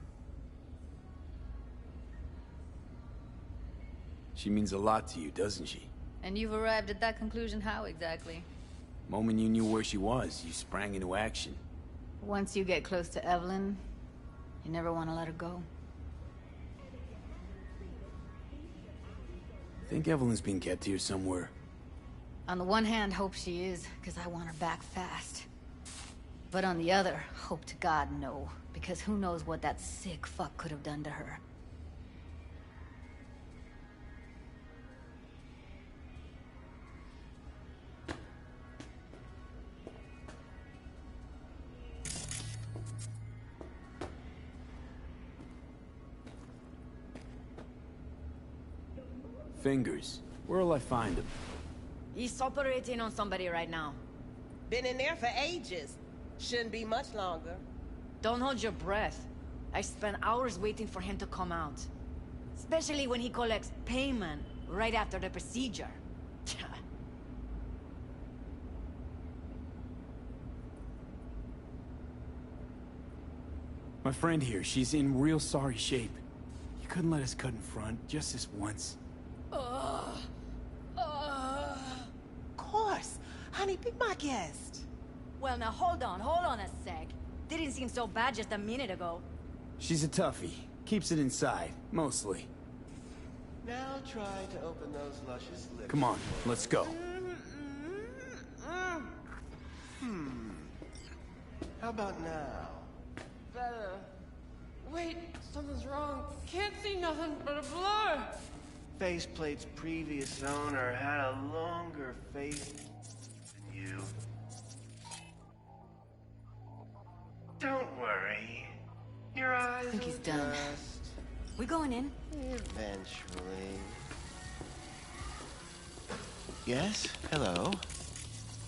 She means a lot to you, doesn't she? And you've arrived at that conclusion how exactly? Moment you knew where she was, you sprang into action. Once you get close to Evelyn, you never want to let her go. Think Evelyn's being kept here somewhere. On the one hand, hope she is, because I want her back fast. But on the other, hope to God no, because who knows what that sick fuck could have done to her. Fingers. Where'll I find him? He's operating on somebody right now. Been in there for ages. Shouldn't be much longer. Don't hold your breath. I spent hours waiting for him to come out. Especially when he collects payment right after the procedure. My friend here, she's in real sorry shape. You couldn't let us cut in front, just this once. Of course. Honey, be my guest. Well, now hold on a sec. Didn't seem so bad just a minute ago. She's a toughie. Keeps it inside, mostly. Now try to open those luscious lips. Come on, let's go. How about now? Better. Wait, something's wrong. Can't see nothing but a blur. Faceplate's previous owner had a longer face than you. Don't worry. Your eyes I think he's will done. just... We going in? Eventually. Yes? Hello?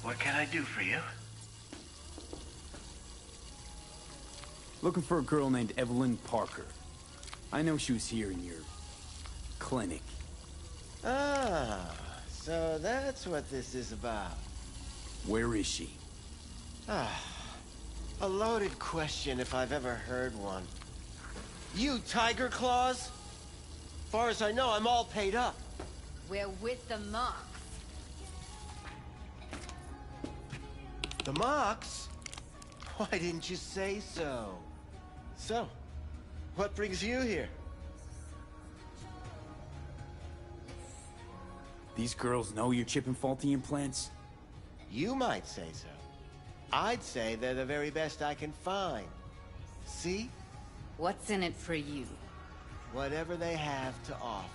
What can I do for you? Looking for a girl named Evelyn Parker. I know she was here in your clinic. Ah, so that's what this is about. Where is she? Ah, a loaded question if I've ever heard one. You Tiger Claws? Far as I know, I'm all paid up. We're with the Mox. The Mox? Why didn't you say so? So, what brings you here? These girls know you're chipping faulty implants? You might say so. I'd say they're the very best I can find. See? What's in it for you? Whatever they have to offer.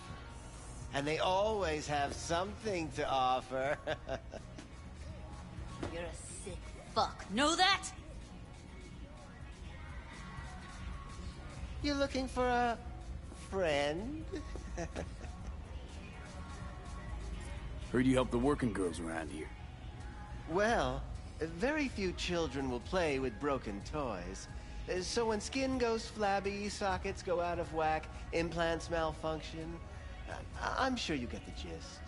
And they always have something to offer. You're a sick fuck. Know that? You looking for a friend? Heard you help the working girls around here. Well, very few children will play with broken toys. So when skin goes flabby, sockets go out of whack, implants malfunction, I'm sure you get the gist.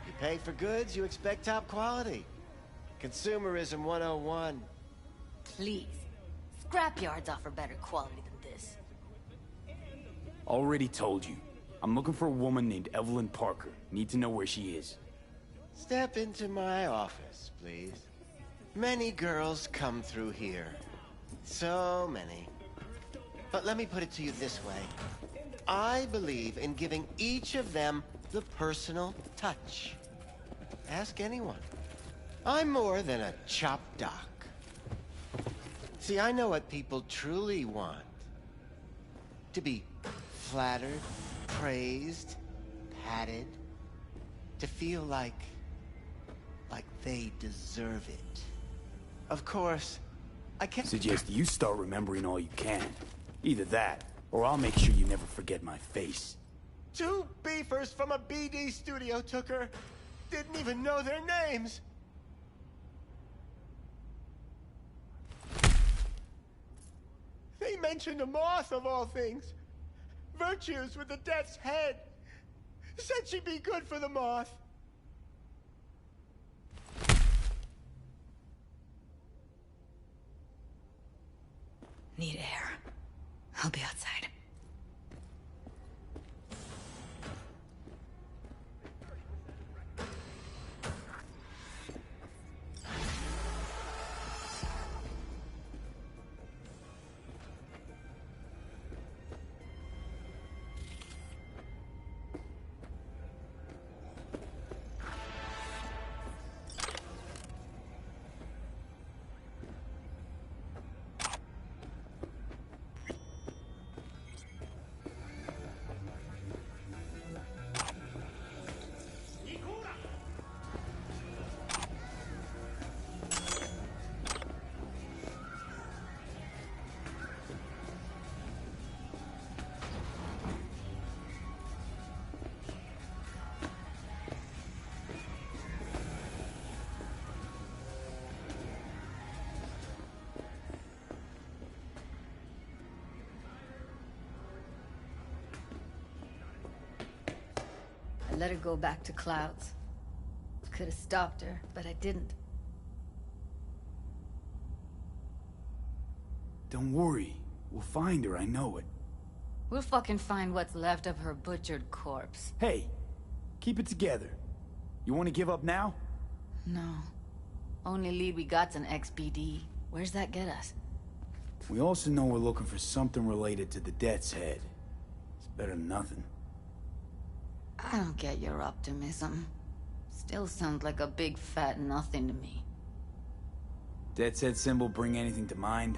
You pay for goods, you expect top quality. Consumerism 101. Please. Scrapyards offer better quality than this. Already told you. I'm looking for a woman named Evelyn Parker. Need to know where she is. Step into my office, please. Many girls come through here. So many. But let me put it to you this way. I believe in giving each of them the personal touch. Ask anyone. I'm more than a chop doc. See, I know what people truly want. To be flattered, praised, patted. To feel like they deserve it. Of course, I can't... Suggest you start remembering all you can. Either that, or I'll make sure you never forget my face. 2 beefers from a BD studio took her. Didn't even know their names. They mentioned a moth of all things. Virtues with the death's head. Said she'd be good for the moth. Need air. I'll be outside. I let her go back to Clouds. Could have stopped her, but I didn't. Don't worry. We'll find her, I know it. We'll fucking find what's left of her butchered corpse. Hey, keep it together. You want to give up now? No. Only lead we got's an XBD. Where's that get us? We also know we're looking for something related to the Death's Head. It's better than nothing. I don't get your optimism. Still sounds like a big fat nothing to me. Death's Head symbol bring anything to mind?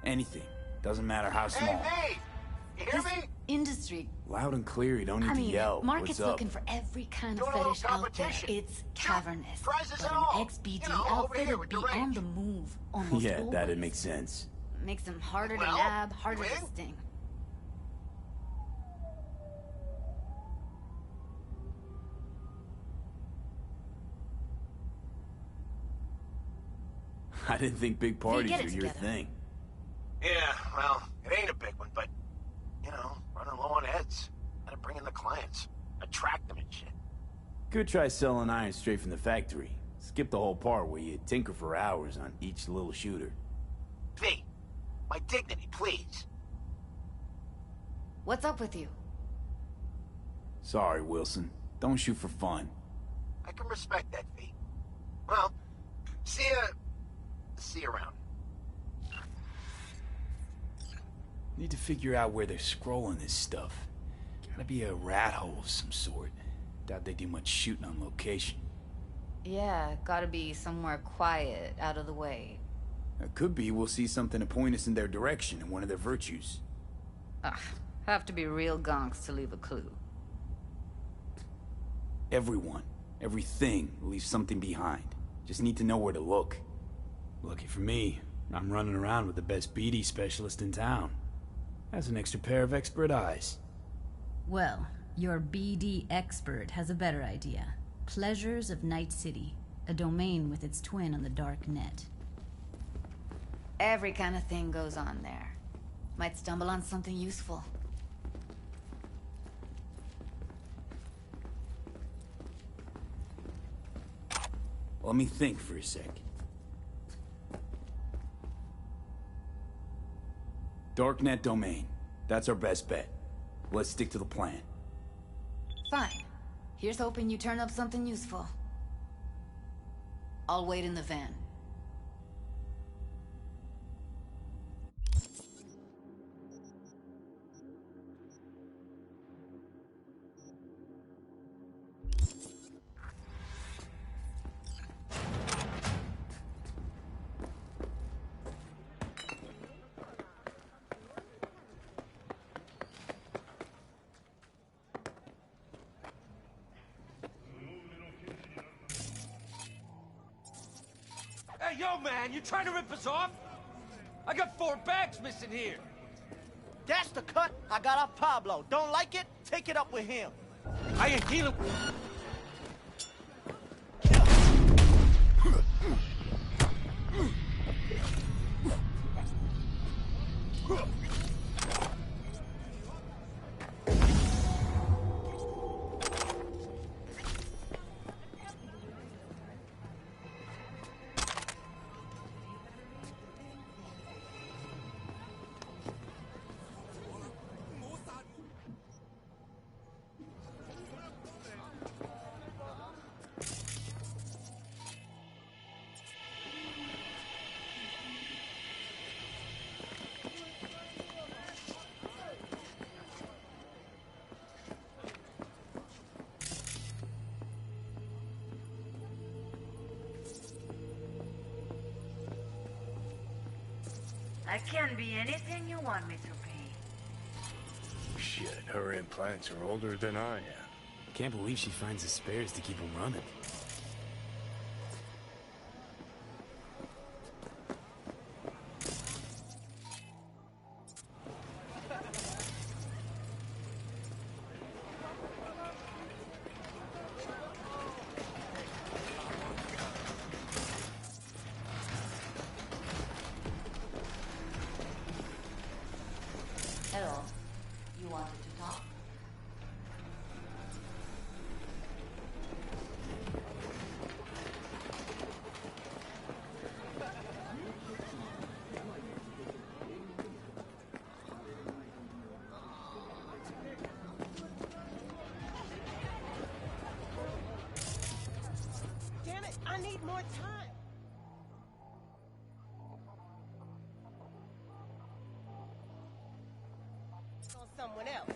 Anything. Doesn't matter how small. Hey, you hear me? Industry. Loud and clear, you don't need to yell. Market's What's up? looking for every kind of Doing a little fetish out there. competition. It's cavernous. Prizes But and all. an XBD You know, over here outfit with would the be on range. the move almost Yeah, always. that'd make sense. Makes them harder Well, to nab, harder you to in? sting. I didn't think big parties get were it your together. thing. Yeah, well, it ain't a big one, but, you know, running low on heads. Gotta bring in the clients. Attract them and shit. Could try selling iron straight from the factory. Skip the whole part where you tinker for hours on each little shooter. V, my dignity, please. What's up with you? Sorry, Wilson. Don't shoot for fun. I can respect that, V. Well, see you around. Need to figure out where they're scrolling this stuff. Gotta be a rat hole of some sort. Doubt they do much shooting on location. Yeah, gotta be somewhere quiet, out of the way. It could be we'll see something to point us in their direction in one of their virtues. Ugh, have to be real gonks to leave a clue. Everyone, everything leaves something behind. Just need to know where to look. Lucky for me, I'm running around with the best BD specialist in town. Has an extra pair of expert eyes. Well, your BD expert has a better idea. Pleasures of Night City, a domain with its twin on the dark net. Every kind of thing goes on there. Might stumble on something useful. Let me think for a sec. Darknet domain. That's our best bet. Let's stick to the plan. Fine. Here's hoping you turn up something useful. I'll wait in the van. Hey, yo, man, you trying to rip us off? I got 4 bags missing here. That's the cut I got off Pablo. Don't like it? Take it up with him. I ain't dealing. I can be anything you want me to be. Shit, her implants are older than I am. Can't believe she finds the spares to keep them running. Hello. You wanted to talk? Damn it, I need more time. On someone else.